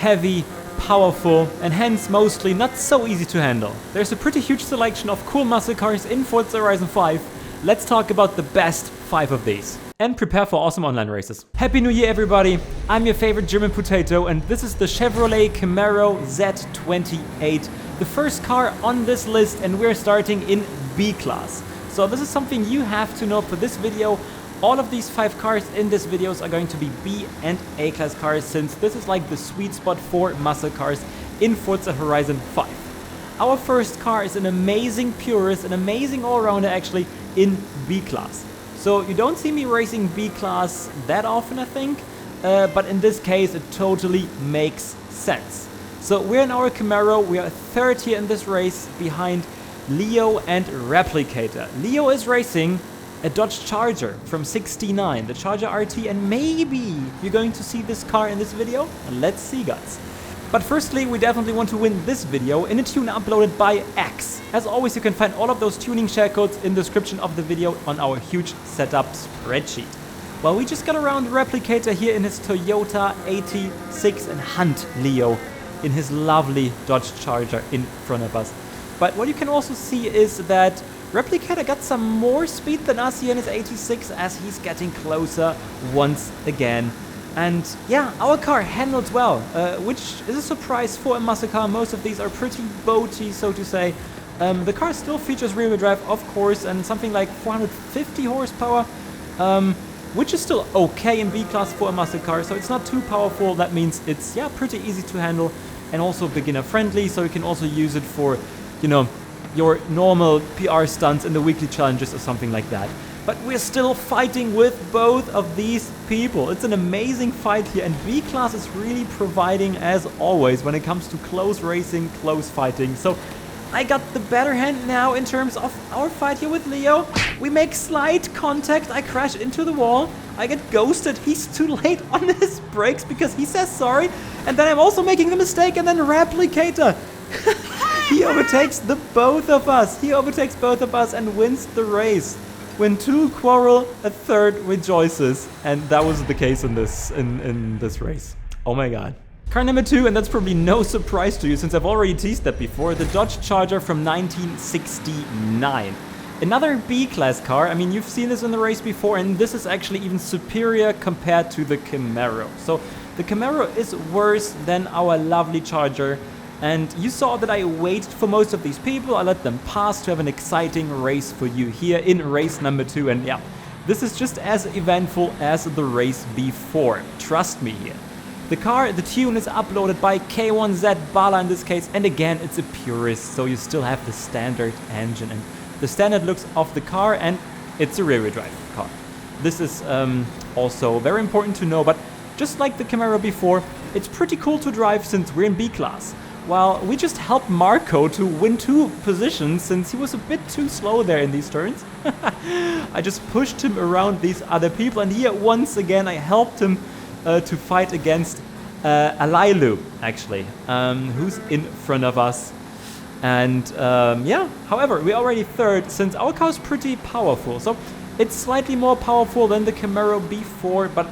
heavy, powerful, and hence mostly not so easy to handle. There's a pretty huge selection of cool muscle cars in Forza Horizon 5. Let's talk about the best 5 of these. And prepare for awesome online races. Happy New Year, everybody! I'm your favorite German potato, and this is the Chevrolet Camaro Z28, the first car on this list, and we're starting in B class. So this is something you have to know for this video. All of these 5 cars in this videos are going to be B and A class cars, since this is like the sweet spot for muscle cars in Forza Horizon 5. Our first car is an amazing purist, an amazing all-rounder actually, in B class. So you don't see me racing B class that often, I think, but in this case it totally makes sense. So we're in our Camaro, we are third here in this race behind Leo and Replicator. Leo is racing a Dodge Charger from '69, the Charger RT, and maybe you're going to see this car in this video. Let's see, guys. But firstly, we definitely want to win this video in a tune uploaded by X. As always, you can find all of those tuning share codes in the description of the video on our huge setup spreadsheet. Well, we just got around Replicator here in his Toyota aTTaX and Hunt Leo in his lovely Dodge Charger in front of us. But what you can also see is that Replicator got some more speed than us here in his aTTaX as he's getting closer once again. And yeah, our car handles well, which is a surprise for a muscle car. Most of these are pretty boaty, so to say. The car still features rear-wheel drive, of course, and something like 450 horsepower, which is still okay in B-class for a muscle car, so it's not too powerful. That means it's, yeah, pretty easy to handle and also beginner-friendly, so you can also use it for, you know, your normal PR stunts in the weekly challenges or something like that. But we're still fighting with both of these people. It's an amazing fight here, and B-class is really providing, as always, when it comes to close racing, close fighting. So I got the better hand now in terms of our fight here with Leo. We make slight contact, I crash into the wall, I get ghosted, he's too late on his brakes because he says sorry, and then I'm also making the mistake, and then Replicator. He overtakes the both of us. He overtakes both of us and wins the race. When two quarrel, a third rejoices, and that was the case in this race. Oh my god. Car number 2, and that's probably no surprise to you since I've already teased that before, the Dodge Charger from 1969. Another B-class car. I mean, you've seen this in the race before, and this is actually even superior compared to the Camaro. So the Camaro is worse than our lovely Charger. And you saw that I waited for most of these people, I let them pass to have an exciting race for you here in race number 2. And yeah, this is just as eventful as the race before, trust me here. The tune is uploaded by K1Z Bala in this case, and again it's a purist, so you still have the standard engine and the standard looks of the car, and it's a rear-wheel drive car. This is also very important to know, but just like the Camaro before, it's pretty cool to drive since we're in B-class. While we just helped Marco to win 2 positions since he was a bit too slow there in these turns. I just pushed him around these other people, and here once again I helped him to fight against Alailu, actually, who's in front of us. And yeah, however, we're already third since our car is pretty powerful. So it's slightly more powerful than the Camaro before, but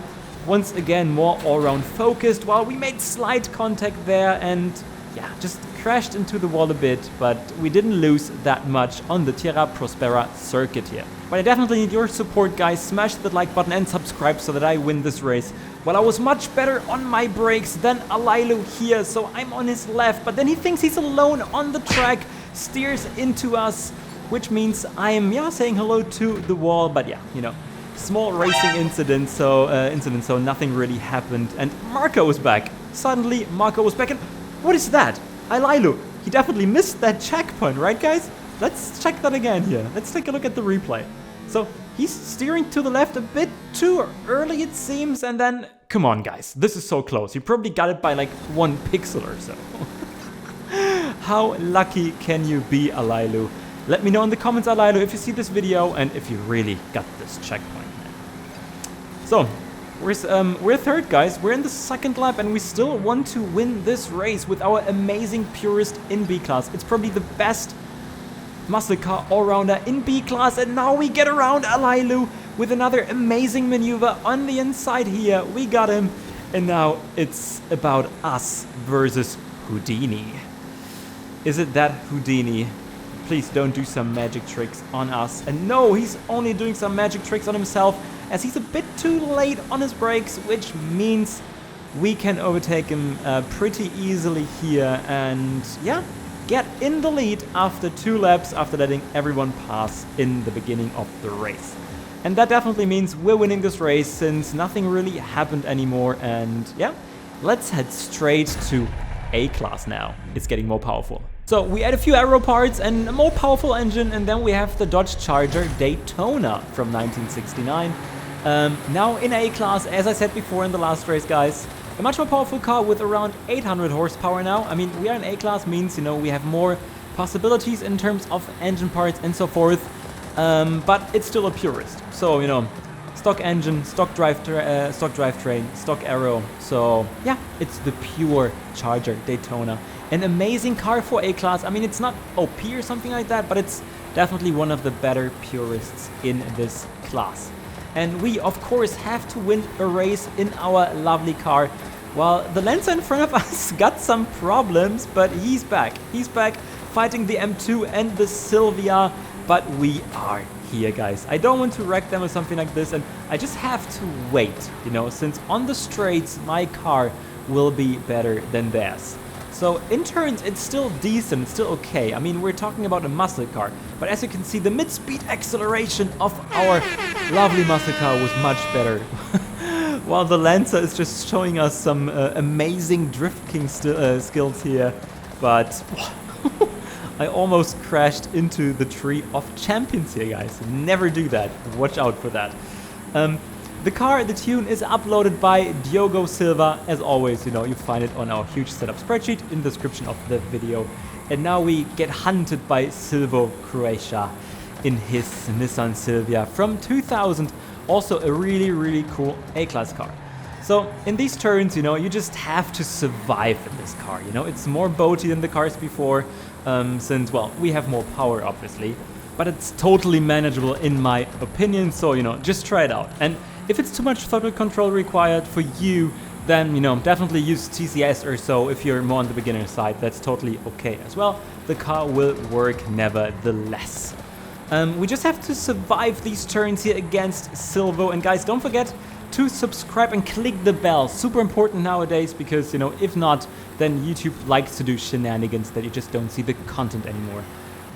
once again more all-round focused, while we made slight contact there and yeah, just crashed into the wall a bit, but we didn't lose that much on the Terra Prospera circuit here. But I definitely need your support, guys. Smash that like button and subscribe so that I win this race. Well, I was much better on my brakes than Alailu here, so I'm on his left, but then he thinks he's alone on the track, steers into us, which means I'm, yeah, saying hello to the wall, but yeah, you know, small racing incident, so nothing really happened, and Marco was back. Suddenly, Marco was back, and what is that? Alailu, he definitely missed that checkpoint, right guys? Let's check that again here. Let's take a look at the replay. So he's steering to the left a bit too early it seems, and then, come on guys, this is so close. You probably got it by like 1 pixel or so. How lucky can you be, Alailu? Let me know in the comments, Alailu, if you see this video and if you really got this checkpoint. So, we're third, guys. We're in the 2nd lap, and we still want to win this race with our amazing purist in B-class. It's probably the best muscle car all-rounder in B-class, and now we get around Alailu with another amazing maneuver on the inside here. We got him, And now it's about us versus Houdini. Is it that Houdini? Please don't do some magic tricks on us. And no, he's only doing some magic tricks on himself, as he's a bit too late on his brakes, which means we can overtake him pretty easily here and yeah, get in the lead after 2 laps after letting everyone pass in the beginning of the race. And that definitely means we're winning this race since nothing really happened anymore. And yeah, let's head straight to A-Class now. It's getting more powerful. So we add a few aero parts and a more powerful engine, and then we have the Dodge Charger Daytona from 1969. Now in A-Class, as I said before in the last race, guys, a much more powerful car with around 800 horsepower now. I mean, we are in A-Class means, you know, we have more possibilities in terms of engine parts and so forth. But it's still a purist. So, you know, stock engine, stock drivetrain, stock aero. So, yeah, it's the pure Charger Daytona. An amazing car for A-Class. I mean, it's not OP or something like that, but it's definitely one of the better purists in this class. And we, of course, have to win a race in our lovely car. While the Lancer in front of us got some problems, but he's back. He's back fighting the M2 and the Silvia. But we are here, guys. I don't want to wreck them or something like this, and I just have to wait, you know, since on the straights my car will be better than theirs. So in turns it's still decent, it's still okay. I mean, we're talking about a muscle car, but as you can see, the mid-speed acceleration of our lovely muscle car was much better. While the Lancer is just showing us some amazing drifting skills here, but I almost crashed into the tree of champions here, guys. Never do that. Watch out for that. The car, the tune, is uploaded by Diogo Silva. As always, you know, you find it on our huge setup spreadsheet in the description of the video. And now we get hunted by Silvo Croatia in his Nissan Silvia from 2000. Also a really, really cool A-Class car. So in these turns, you know, you just have to survive in this car. You know, it's more boaty than the cars before, since, well, we have more power, obviously. But it's totally manageable in my opinion, so, you know, just try it out. And if it's too much throttle control required for you, then, you know, definitely use TCS or so if you're more on the beginner side. That's totally okay as well. The car will work nevertheless. We just have to survive these turns here against Silvo. And guys, don't forget to subscribe and click the bell. Super important nowadays because, you know, if not, then YouTube likes to do shenanigans that you just don't see the content anymore.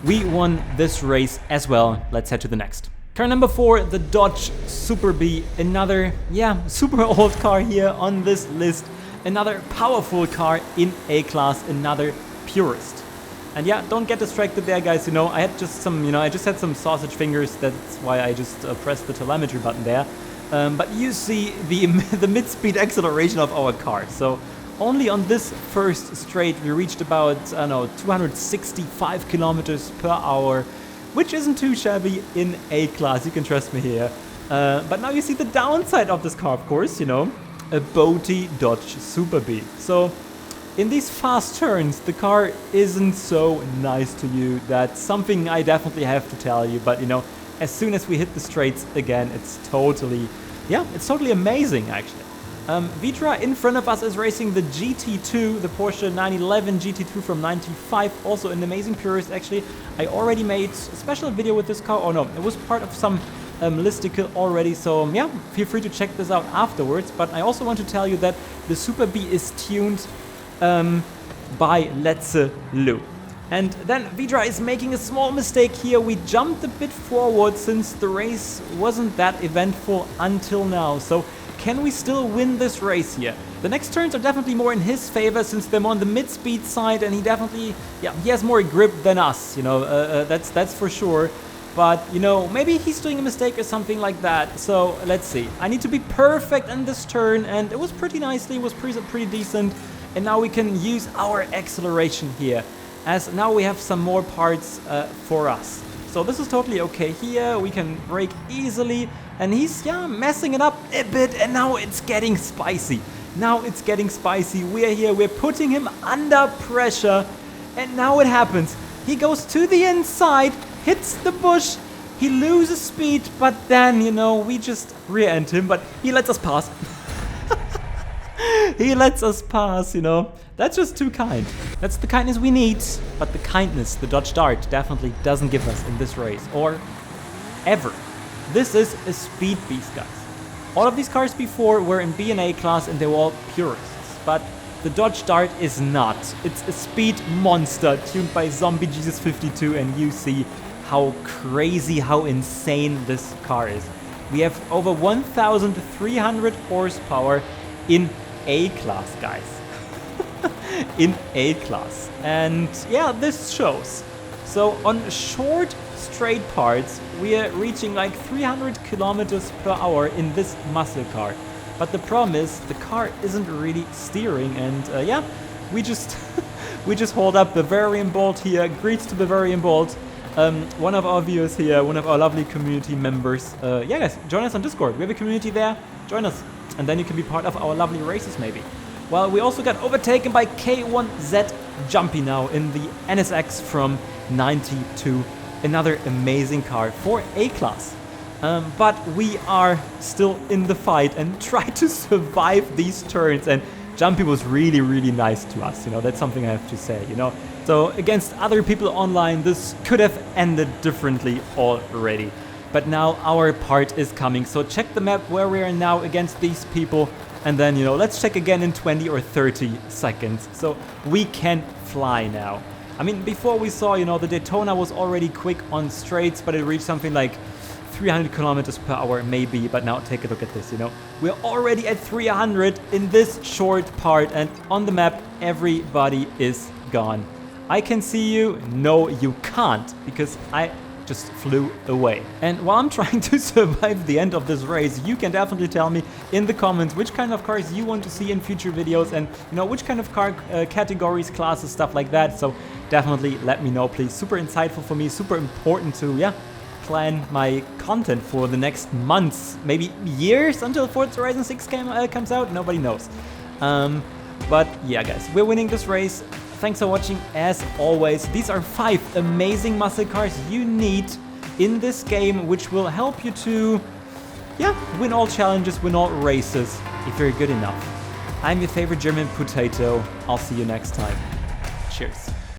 We won this race as well. Let's head to the next. Car number 4, the Dodge Super B. Another, yeah, super old car here on this list. Another powerful car in A-Class, another purist. And yeah, don't get distracted there, guys. You know, I had just some, you know, I just had some sausage fingers. That's why I just pressed the telemetry button there. But you see the mid-speed acceleration of our car. So only on this first straight we reached about, I don't know, 265 kilometers per hour, which isn't too shabby in A-Class, you can trust me here. But now you see the downside of this car, of course, you know, a boaty Dodge Super B. So in these fast turns, the car isn't so nice to you. That's something I definitely have to tell you, but you know, as soon as we hit the straights again, it's totally, yeah, it's totally amazing actually. Vitra in front of us is racing the GT2, the Porsche 911 GT2 from 95, also an amazing purist actually. I already made a special video with this car, oh no, it was part of some listicle already, so yeah, feel free to check this out afterwards. But I also want to tell you that the Super B is tuned by Letze Lou. And then Vidra is making a small mistake here. We jumped a bit forward since the race wasn't that eventful until now. So can we still win this race here? The next turns are definitely more in his favor since they're more on the mid-speed side, and he definitely, yeah, he has more grip than us, you know, that's for sure. But, you know, maybe he's doing a mistake or something like that. So let's see. I need to be perfect in this turn, and it was pretty nicely, it was pretty decent. And now we can use our acceleration here, as now we have some more parts for us. So this is totally okay here. We can brake easily, and he's, yeah, messing it up a bit, and now it's getting spicy. Now it's getting spicy. We're here, we're putting him under pressure, and now it happens. He goes to the inside, hits the bush, he loses speed, but then, you know, we just rear-end him, but he lets us pass. He lets us pass, you know. That's just too kind. That's the kindness we need. But the kindness the Dodge Dart definitely doesn't give us in this race. Or ever. This is a speed beast, guys. All of these cars before were in B and A class and they were all purists. But the Dodge Dart is not. It's a speed monster tuned by Zombie Jesus 52, and you see how crazy, how insane this car is. We have over 1,300 horsepower in A class, guys. In A class. And yeah, this shows. So on short straight parts, we are reaching like 300 kilometers per hour in this muscle car. But the problem is the car isn't really steering, and yeah, we just we just hold up Bavarian Bolt here. Greets to Bavarian Bolt, one of our viewers here, one of our lovely community members. Yeah, guys, join us on Discord. We have a community there. Join us, and then you can be part of our lovely races, maybe. Well, we also got overtaken by K1Z Jumpy now in the NSX from 92. Another amazing car for A class. But we are still in the fight and try to survive these turns, and Jumpy was really, really nice to us, you know, that's something I have to say, you know. So against other people online, this could have ended differently already. But now our part is coming, so check the map where we are now against these people, and then, you know, let's check again in 20 or 30 seconds. So we can fly now. I mean, before we saw, you know, the Daytona was already quick on straights, but it reached something like 300 kilometers per hour maybe, but now take a look at this, you know. We're already at 300 in this short part, and on the map everybody is gone. I can see you. No, you can't, because I just flew away. And while I'm trying to survive the end of this race, you can definitely tell me in the comments which kind of cars you want to see in future videos, and you know, which kind of car categories, classes, stuff like that. So definitely let me know, please. Super insightful for me, super important to, yeah, plan my content for the next months, maybe years, until Forza Horizon 6 comes out. Nobody knows. But yeah, guys, we're winning this race. Thanks for watching. As always, these are 5 amazing muscle cars you need in this game, which will help you to, yeah, win all challenges, win all races, if you're good enough. I'm your favorite German potato. I'll see you next time. Cheers.